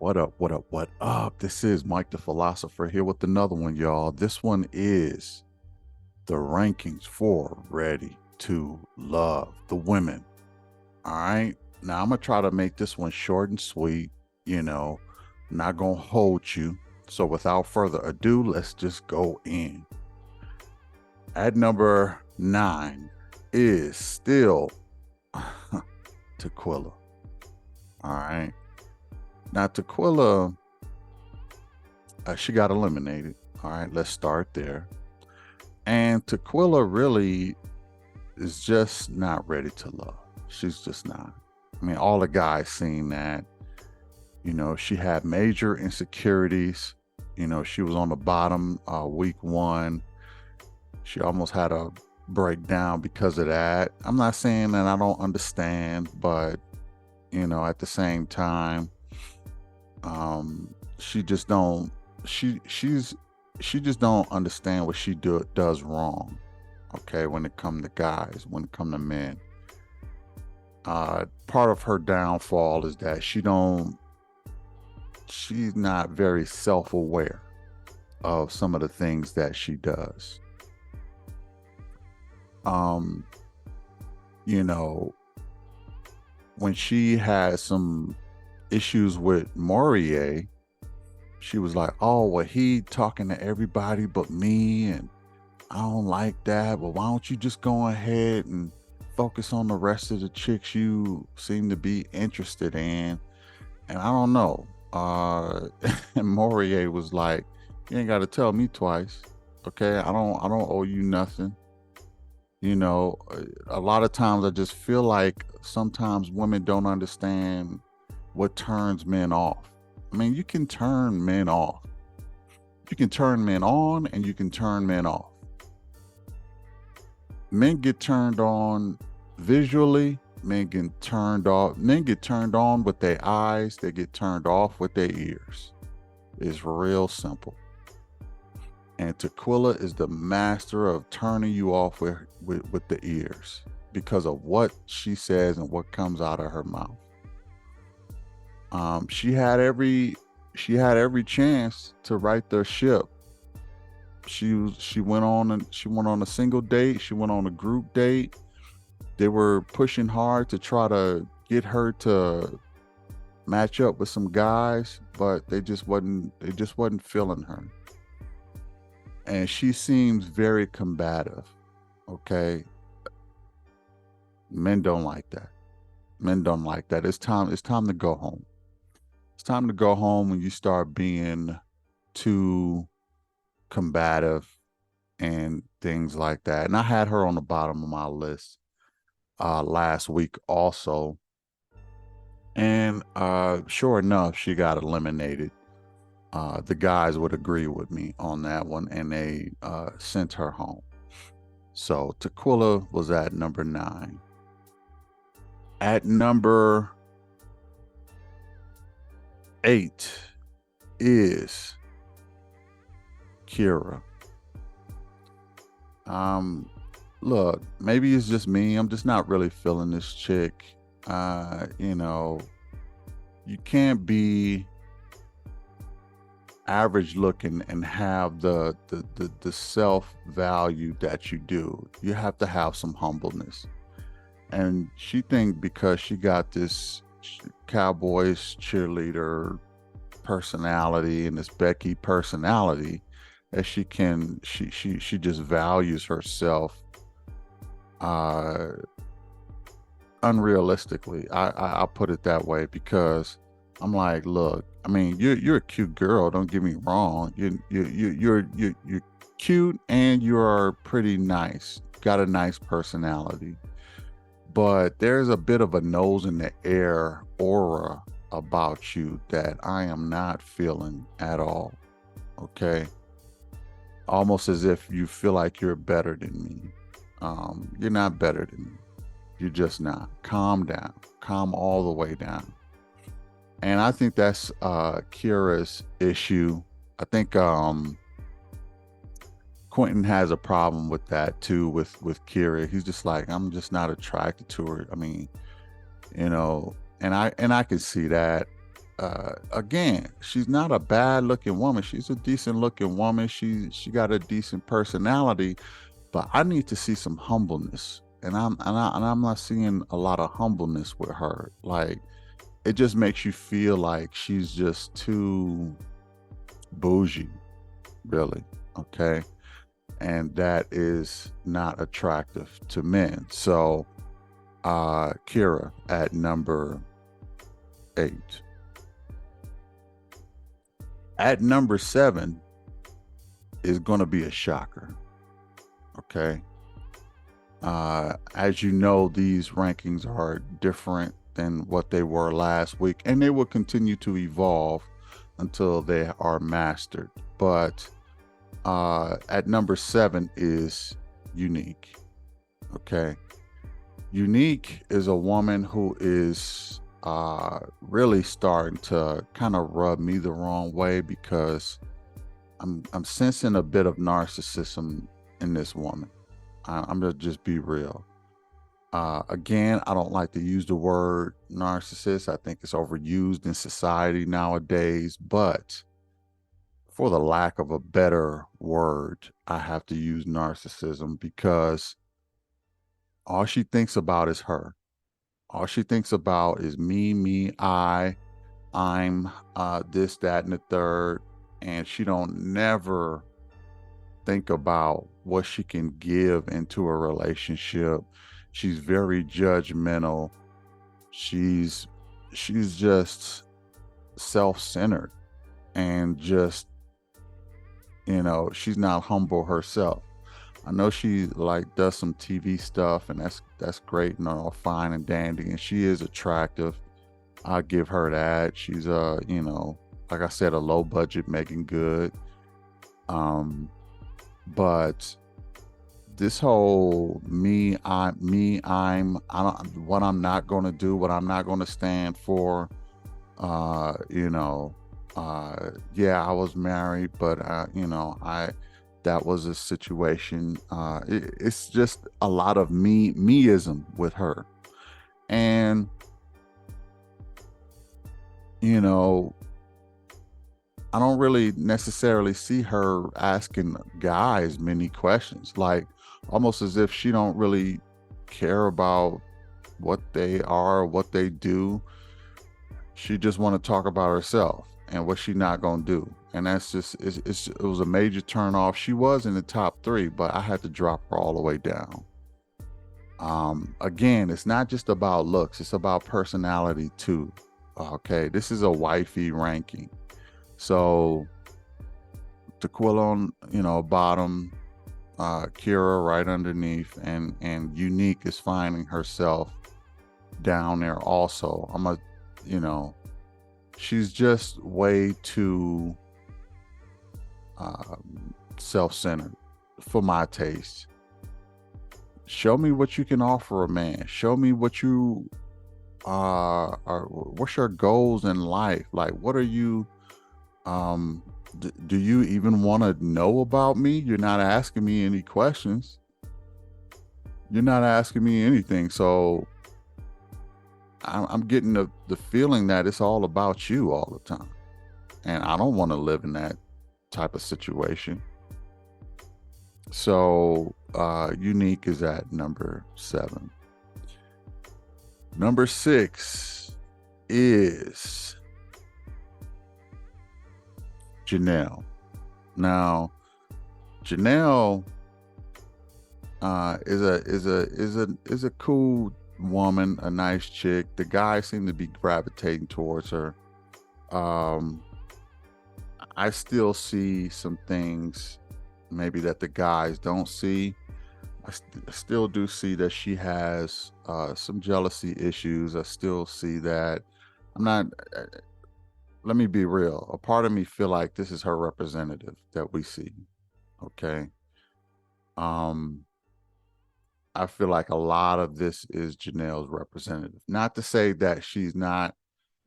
What up? What up? What up? This is Mike the Philosopher here with another one, y'all. This one is the rankings for Ready to Love the women. All right. Now I'm gonna try to make this one short and sweet, you know, not gonna hold you. So without further ado, let's just go in. At number 9 is still Tequila. All right. Now Tequila, she got eliminated. All right, let's start there. And Tequila really is just not ready to love. She's just not. I mean, all the guys seen that. You know, she had major insecurities. You know, she was on the bottom week one. She almost had a breakdown because of that. I'm not saying that I don't understand, but you know, at the same time, she just don't. She just don't understand what does wrong. Okay, when it come to guys, when it come to men, part of her downfall is that she's not very self-aware of some of the things that she does. Um, you know, when she had some issues with Morier, she was like, "Oh, well, he talking to everybody but me, and I don't like that. But why don't you just go ahead and focus on the rest of the chicks you seem to be interested in?" And I don't know. And Morier was like, "You ain't got to tell me twice, okay? I don't owe you nothing." You know, a lot of times I just feel like sometimes women don't understand what turns men off. I mean, you can turn men off. You can turn men on and you can turn men off. Men get turned on visually, men get turned on with their eyes, they get turned off with their ears. It's real simple. And Tequila is the master of turning you off with the ears because of what she says and what comes out of her mouth. She had every chance to right the ship. She went on a single date. She went on a group date. They were pushing hard to try to get her to match up with some guys, but they just wasn't feeling her. And she seems very combative. Okay, men don't like that. Men don't like that. It's time to go home. It's time to go home when you start being too combative and things like that. And I had her on the bottom of my list last week also. And sure enough, she got eliminated. The guys would agree with me on that one, and they sent her home. So Tequila was at number 9. At number 8 is Kira. Look, maybe it's just me. I'm just not really feeling this chick. You know, you can't be average looking and have the self value that you do. You have to have some humbleness. And she think because she got this Cowboys cheerleader personality and this Becky personality that she just values herself uh unrealistically. I'll put it that way because I'm like, look, I mean, you're a cute girl. Don't get me wrong. You're cute and you're pretty nice. Got a nice personality, but there's a bit of a nose in the air aura about you that I am not feeling at all. Okay, almost as if you feel like you're better than me. You're not better than me. You're just not. Calm down. Calm all the way down. And I think that's Kira's issue. I think Quentin has a problem with that too with Kira. He's just like, I'm just not attracted to her. I mean, you know, and I can see that. again, she's not a bad looking woman. She's a decent looking woman. She got a decent personality, but I need to see some humbleness. And I'm not seeing a lot of humbleness with her. Like, it just makes you feel like she's just too bougie, really. Okay. And that is not attractive to men. So Kira at number 8. At number 7 is going to be a shocker. Okay. As you know, these rankings are different than what they were last week, and they will continue to evolve until they are mastered. But at number 7 is Unique. Okay. Unique is a woman who is really starting to kind of rub me the wrong way because I'm sensing a bit of narcissism in this woman. I'm gonna just be real. Again, I don't like to use the word narcissist. I think it's overused in society nowadays, but for the lack of a better word, I have to use narcissism because all she thinks about is her. All she thinks about is me, I'm this, that, and the third. And she don't never think about what she can give into a relationship. She's very judgmental. She's she's just self-centered and just, she's not humble herself. I know she like does some TV stuff, and that's great and all fine and dandy, and she is attractive. I'll give her that. She's like I said, a low budget making good. Um, but this whole I don't what I'm not gonna do, what I'm not gonna stand for, uh, you know, yeah, I was married, but I that was a situation. It's just a lot of meism with her. And you know, I don't really necessarily see her asking guys many questions, like almost as if she don't really care about what they are, what they do. She just want to talk about herself and what she not gonna do, and that's just it was a major turn off. She was in the top 3, but I had to drop her all the way down. Again, it's not just about looks; it's about personality too. Okay, this is a wifey ranking. So Tequila on, bottom, Kira right underneath, and Unique is finding herself down there also. She's just way too self-centered for my taste. Show me what you can offer a man. Show me what you are. What's your goals in life? Like, what are you? Do you even want to know about me? You're not asking me any questions. You're not asking me anything. So I'm getting the feeling that it's all about you all the time. And I don't want to live in that type of situation. So Unique is at number 7. Number 6 is Janelle. Now, Janelle is a cool woman, a nice chick. The guys seem to be gravitating towards her. I still see some things maybe that the guys don't see. I still do see that she has some jealousy issues. I still see that. I'm not. Let me be real. A part of me feel like this is her representative that we see. Okay. Um, I feel like a lot of this is Janelle's representative. Not to say that she's not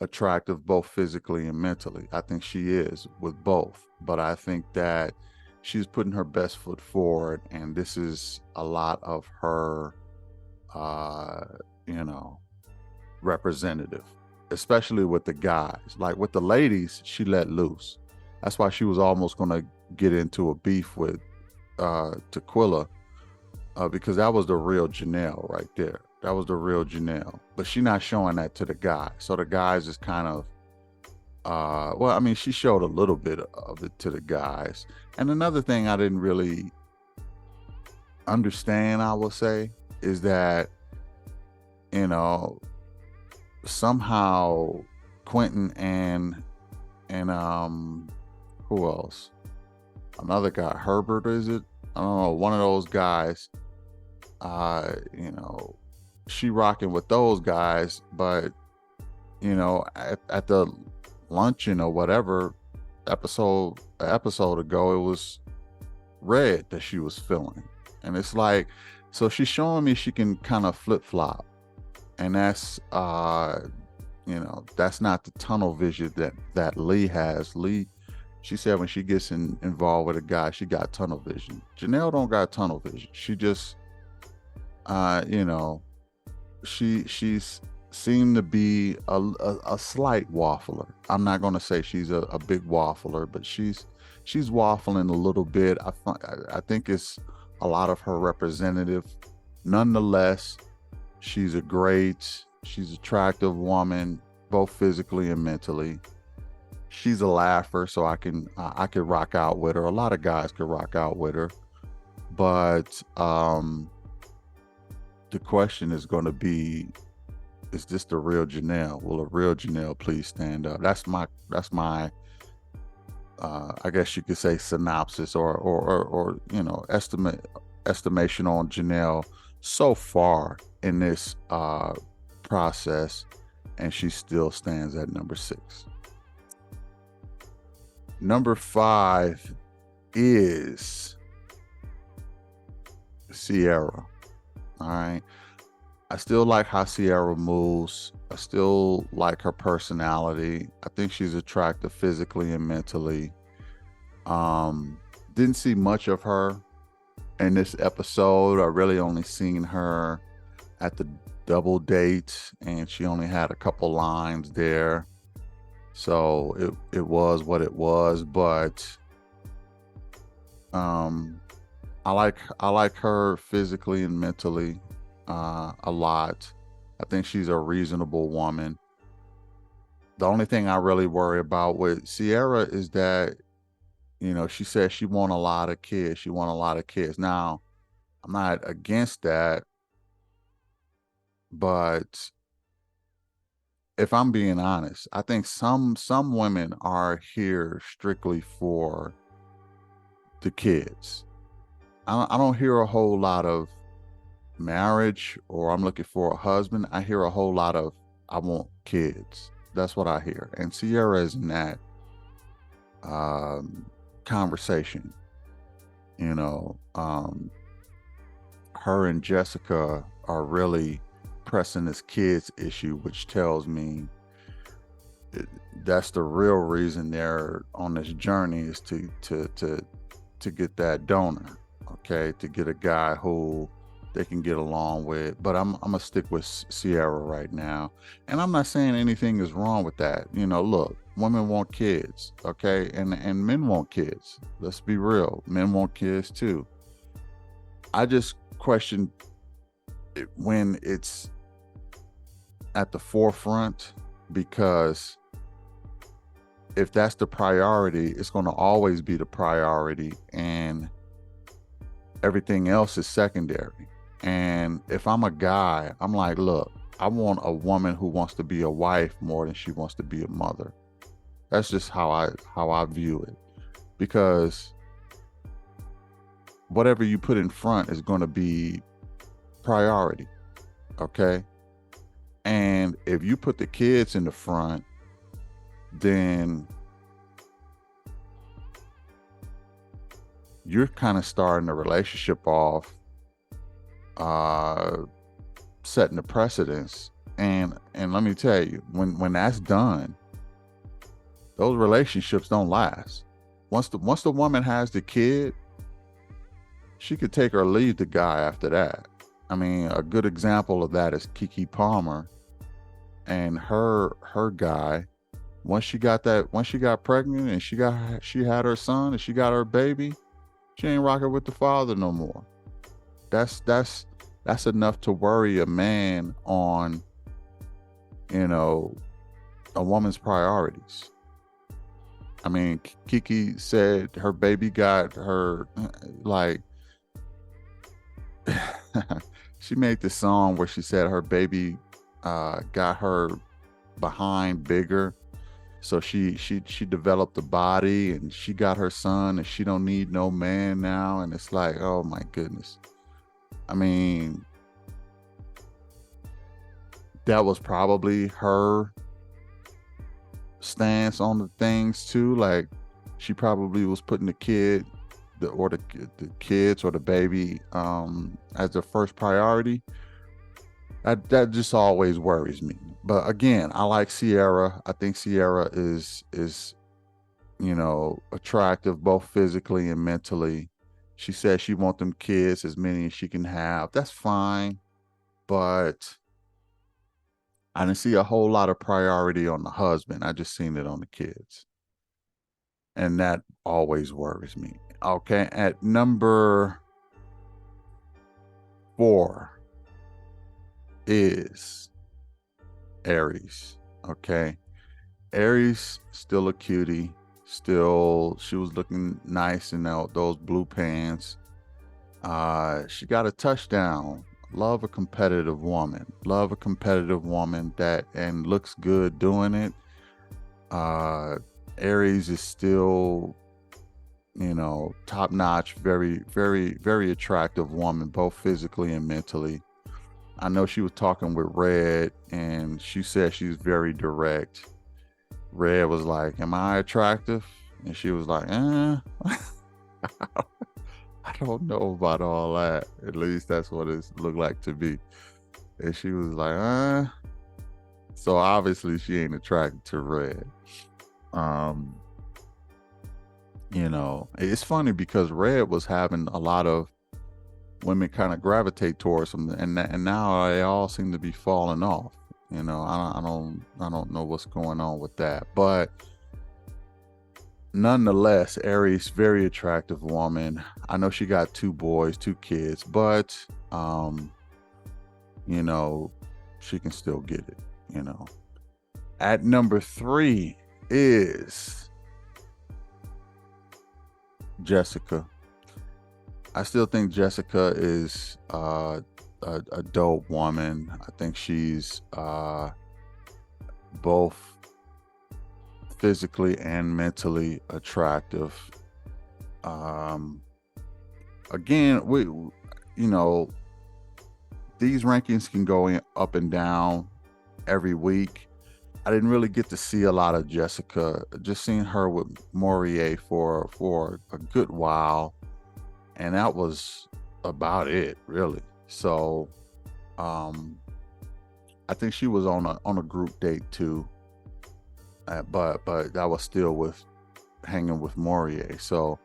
attractive both physically and mentally. I think she is with both, but I think that she's putting her best foot forward, and this is a lot of her, uh, representative. especially with the guys. Like with the ladies, she let loose. That's why she was almost going to get into a beef with Tequila, because that was the real Janelle right there. That was the real Janelle. But she not showing that to the guys. So the guys is kind of, well, I mean, she showed a little bit of it to the guys. And another thing I didn't really understand, I will say, is that, you know, somehow Quentin and who else? Another guy, Herbert, is it? I don't know, one of those guys, you know, she rocking with those guys, but you know, at the luncheon or whatever episode ago, it was Red that she was feeling. And it's like, so she's showing me she can kind of flip-flop. And that's you know, that's not the tunnel vision that Lee has. Lee, she said when she gets involved with a guy, she got tunnel vision. Janelle don't got tunnel vision. She just you know, she's seemed to be a slight waffler. I'm not going to say she's a big waffler, but she's waffling a little bit. I think it's a lot of her representative. Nonetheless, she's attractive woman, both physically and mentally. She's a laugher, so I could rock out with her. A lot of guys could rock out with her, but the question is going to be, is this the real Janelle? Will a real Janelle please stand up? That's my I guess you could say synopsis or you know, estimation on Janelle so far in this process, and she still stands at number 6. Number 5 is Ciara. All right. I still like how Ciara moves. I still like her personality. I think she's attractive physically and mentally. Didn't see much of her in this episode. I really only seen her at the double date, and she only had a couple lines there. So it was what it was, but I like her physically and mentally a lot. I think she's a reasonable woman. The only thing I really worry about with Ciara is that, you know, she says she want a lot of kids. She want a lot of kids. Now, I'm not against that, but if I'm being honest, I think some women are here strictly for the kids. I don't hear a whole lot of marriage or I'm looking for a husband. I hear a whole lot of I want kids. That's what I hear. And Ciara is in that conversation. You know, her and Jessica are really pressing this kids issue, which tells me that's the real reason they're on this journey, is to get that donor. Okay, to get a guy who they can get along with. But I'm gonna stick with Ciara right now, and I'm not saying anything is wrong with that. You know, look, women want kids, okay, and men want kids. Let's be real, men want kids too. I just question it when it's at the forefront, because if that's the priority, it's going to always be the priority, and everything else is secondary. And if I'm a guy, I'm like, look, I want a woman who wants to be a wife more than she wants to be a mother. That's just how I view it, because whatever you put in front is going to be priority. Okay. And if you put the kids in the front, then you're kind of starting the relationship off, setting the precedence. And let me tell you, when that's done, those relationships don't last. Once the woman has the kid, she could take or leave the guy after that. I mean, a good example of that is Keke Palmer. and her guy, once she got pregnant and she had her son and she got her baby, she ain't rocking with the father no more. That's enough to worry a man on, you know, a woman's priorities. I mean, Kiki said her baby got her, like, she made this song where she said her baby got her behind bigger. So she developed the body and she got her son and she don't need no man now. And it's like, oh my goodness. I mean, that was probably her stance on the things too. Like, she probably was putting the kids or the baby as the first priority. That just always worries me. But again, I like Ciara. I think Ciara is attractive both physically and mentally. She says she want them kids, as many as she can have. That's fine, but I didn't see a whole lot of priority on the husband. I just seen it on the kids. And that always worries me. Okay, at number 4 is Aries. Okay. Aries still a cutie. Still, she was looking nice in those blue pants. She got a touchdown. Love a competitive woman. Love a competitive woman that and looks good doing it. Aries is still, top notch, very, very, very attractive woman, both physically and mentally. I know she was talking with Red and she said she's very direct. Red was like, "Am I attractive?" And she was like, I don't know about all that. At least that's what it looked like to be. And she was like, So obviously she ain't attracted to Red. It's funny because Red was having a lot of women kind of gravitate towards him, and now they all seem to be falling off. I don't know what's going on with that, but nonetheless, Aries, very attractive woman. I know she got 2 boys, 2 kids, but she can still get it. At number 3 is Jessica. I still think Jessica is a dope woman. I think she's both physically and mentally attractive. Again, these rankings can go up and down every week. I didn't really get to see a lot of Jessica. Just seeing her with Morier for a good while, and that was about it, really. So, I think she was on a group date too, but that was still with hanging with Morier. So,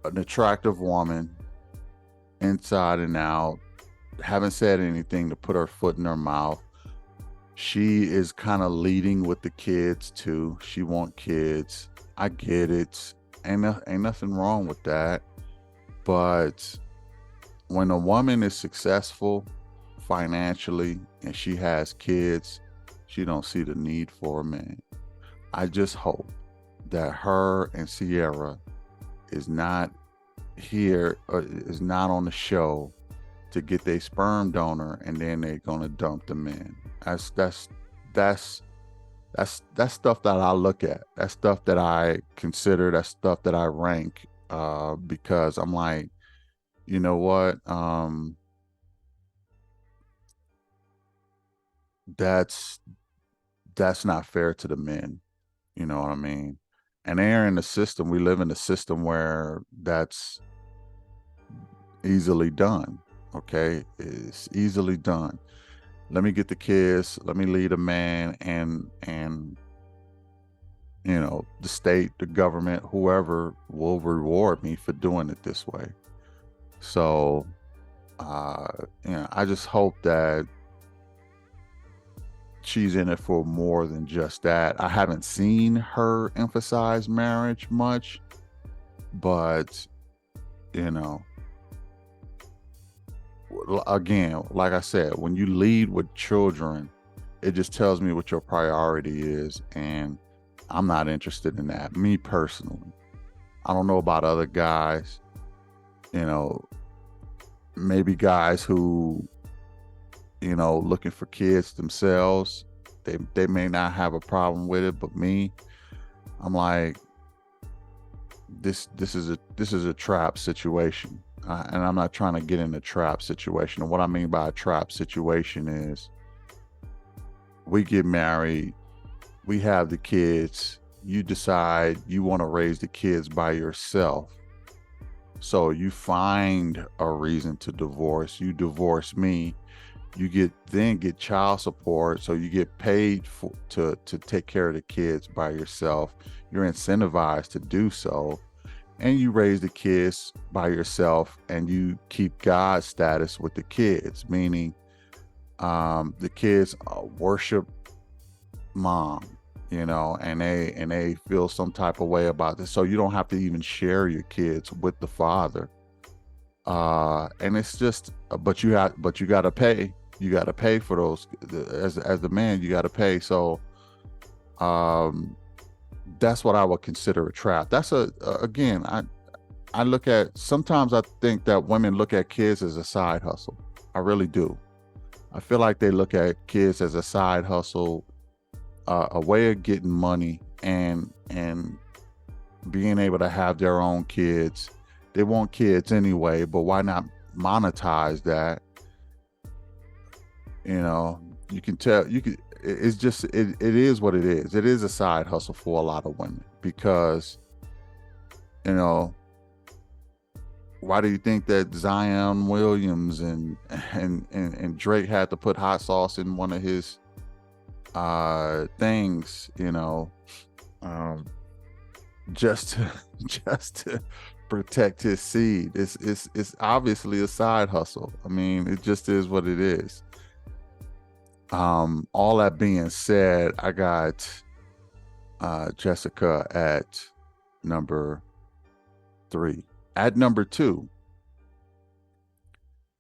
an attractive woman, inside and out. Haven't said anything to put her foot in her mouth. She is kind of leading with the kids too. She want kids. I get it. Ain't nothing wrong with that. But when a woman is successful financially and she has kids, she don't see the need for a man. I just hope that her and Ciara is not here, or is not on the show to get their sperm donor and then they're gonna dump the man. That's stuff that I look at. That's stuff that I consider. That's stuff that I rank, because I'm like, you know what? That's not fair to the men. You know what I mean? And they're in the system. We live in a system where that's easily done. Okay, it's easily done. Let me get the kids. Let me lead a man, and the state, the government, whoever will reward me for doing it this way. So, I just hope that she's in it for more than just that. I haven't seen her emphasize marriage much, but you know, again, like I said, when you lead with children, it just tells me what your priority is, and I'm not interested in that. Me personally, I don't know about other guys. You know, maybe guys who, looking for kids themselves, they may not have a problem with it, but me, I'm like, this is a trap situation, and I'm not trying to get in a trap situation. And what I mean by a trap situation is, we get married, we have the kids, you decide you want to raise the kids by yourself. So you find a reason to divorce. You divorce me. You get child support, so you get paid to take care of the kids by yourself. You're incentivized to do so, and you raise the kids by yourself, and you keep God status with the kids, meaning the kids worship mom, and they feel some type of way about this. So you don't have to even share your kids with the father. And it's just, but you got to pay. You got to pay for those as the man. You got to pay. So, that's what I would consider a trap. That's again, I look at, sometimes I think that women look at kids as a side hustle. I really do. I feel like they look at kids as a side hustle, a way of getting money and being able to have their own kids. They want kids anyway, but why not monetize that? You can tell, it's just, it is what it is. It is a side hustle for a lot of women because, why do you think that Zion Williams and Drake had to put hot sauce in one of his things, just to protect his seed? It's obviously a side hustle. I mean, it just is what it is. All that being said, I got Jessica at number 3. At number 2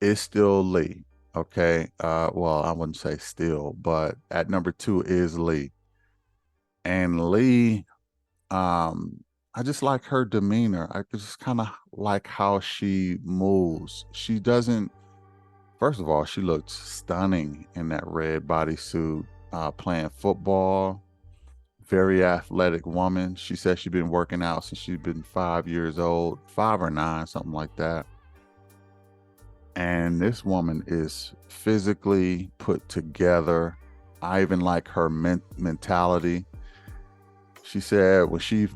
is still Lee. Okay. Well, I wouldn't say still, but at number 2 is Lee. And Lee, I just like her demeanor. I just kind of like how she moves. She doesn't, first of all, she looked stunning in that red bodysuit, playing football. Very athletic woman. She said she'd been working out since she'd been 5 years old, 5 or 9, something like that. And this woman is physically put together. I even like her mentality. She said when she,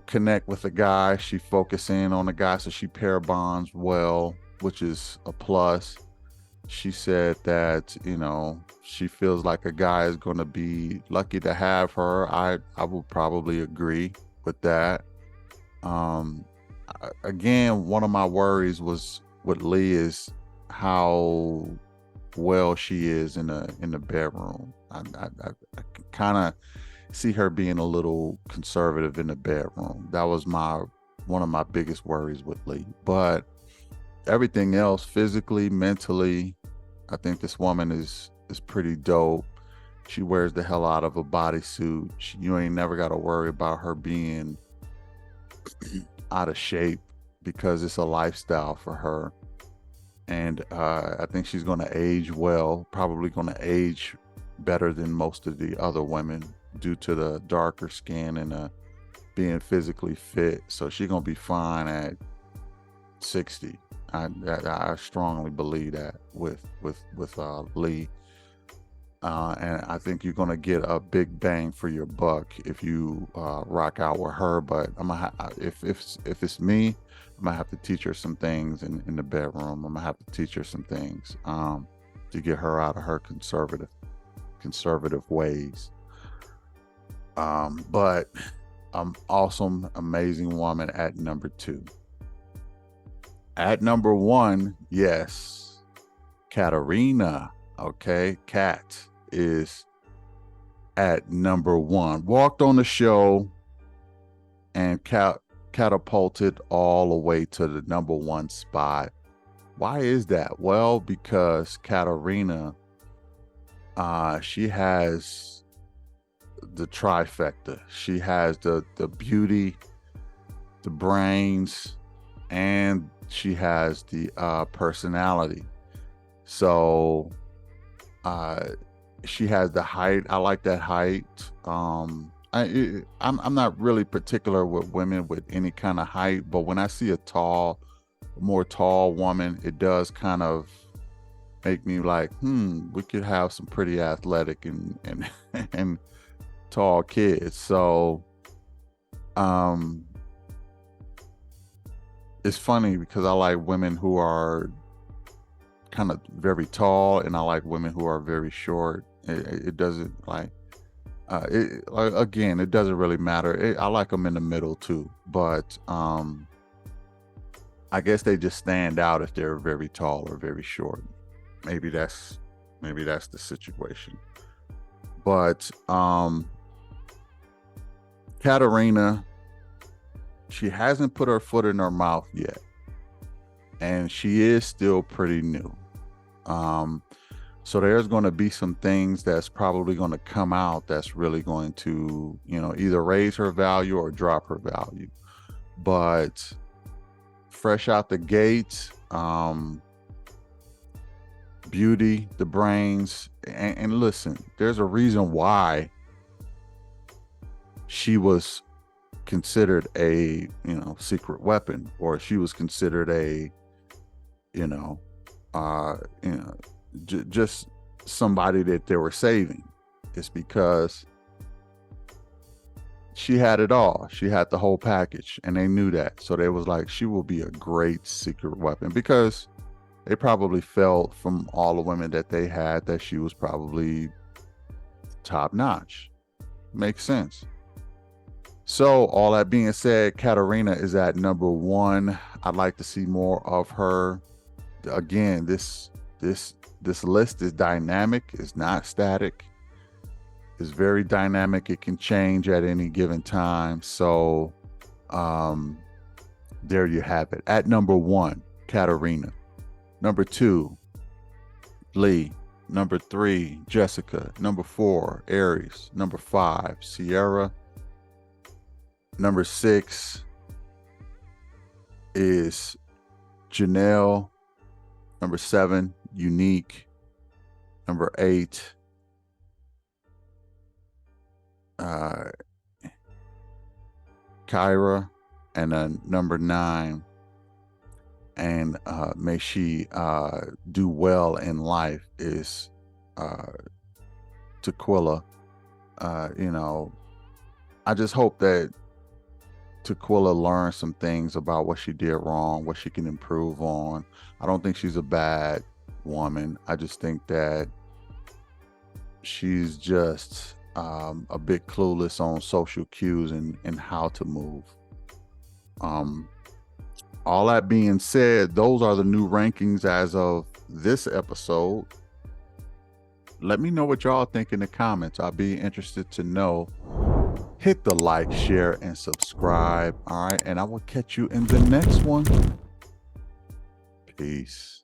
connect with a guy, she focus in on the guy, so she pair bonds well, which is a plus. She said that, she feels like a guy is going to be lucky to have her. I would probably agree with that. Again, one of my worries was with Lee is how well she is in the bedroom. I kind of see her being a little conservative in the bedroom. That was one of my biggest worries with Lee. But everything else, physically, mentally, I think this woman is pretty dope. She wears the hell out of a bodysuit. You ain't never got to worry about her being out of shape because it's a lifestyle for her. And I think she's going to age well, probably going to age better than most of the other women due to the darker skin and being physically fit. So she's going to be fine at 60. I strongly believe that with Lee. And I think you're going to get a big bang for your buck if you rock out with her. But if it's me, I'm gonna have to teach her some things in the bedroom. I'm gonna have to teach her some things to get her out of her conservative ways. But awesome, amazing woman at number 2. At number 1, yes, Katarina. Okay, Kat is at number one. Walked on the show and catapulted all the way to the number one spot. Why is that? Well, because Katarina, she has the trifecta. She has the beauty, the brains, and she has the personality. So she has the height. I like that height. I'm not really particular with women with any kind of height, but when I see a more tall woman, it does kind of make me like, we could have some pretty athletic and and tall kids. So it's funny because I like women who are kind of very tall, and I like women who are very short. It doesn't like, again, it doesn't really matter. I like them in the middle too, but I guess they just stand out if they're very tall or very short. Maybe that's the situation. But Katarina, she hasn't put her foot in her mouth yet, and she is still pretty new. So there's going to be some things that's probably going to come out that's really going to, either raise her value or drop her value. But fresh out the gates, beauty, the brains, and listen, there's a reason why she was considered a secret weapon, or she was considered a just somebody that they were saving. It's because she had it all. She had the whole package, and they knew that. So they was like, she will be a great secret weapon, because they probably felt from all the women that they had that she was probably top notch. Makes sense. So all that being said, Katarina is at number one. I'd like to see more of her. Again, this list is dynamic. It's not static. It's very dynamic. It can change at any given time. So there you have it. At number one, Katarina. Number two, Lee. Number three, Jessica. Number four, Aries. Number five, Sierra. Number six is Janelle. Number seven, Unique. Number eight, Kyra. And then number nine, and may she do well in life, is Tequila. I just hope that Tequila learns some things about what she did wrong, what she can improve on. I don't think she's a bad woman. I just think that she's just a bit clueless on social cues and how to move. All that being said, those are the new rankings as of this episode. Let me know what y'all think in the comments. I'll be interested to know. Hit the like, share, and subscribe. All right. And I will catch you in the next one. Peace.